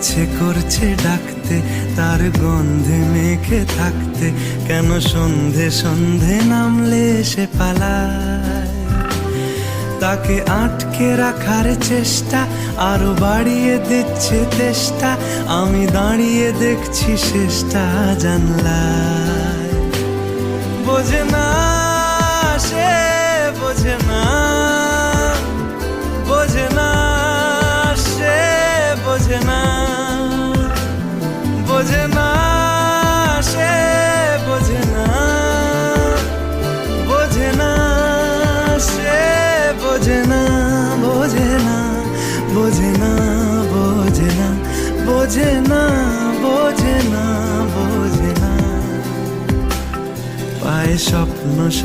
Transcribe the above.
ইচ্ছে করছে ডাকতে, তার গন্ধে মেখে থাকতে, কেন সন্ধে সন্ধে নামলে সে পালায়। তাকে আটকে রাখার চেষ্টা আরো বাড়িয়ে দিচ্ছে তেষ্টা, আমি দাঁড়িয়ে দেখছি শেষটা জানলায়। বোঝে না সে, বোঝে না, বোঝে না সে, বোঝে না, বোঝে না সে, বোঝে না, বোঝে না সে, বোঝে না, বোঝে না, বোঝে না, বোঝে না, বোঝে না, বোঝে না, বোঝে না। পায়ে স্বপ্ন স্বপ্ন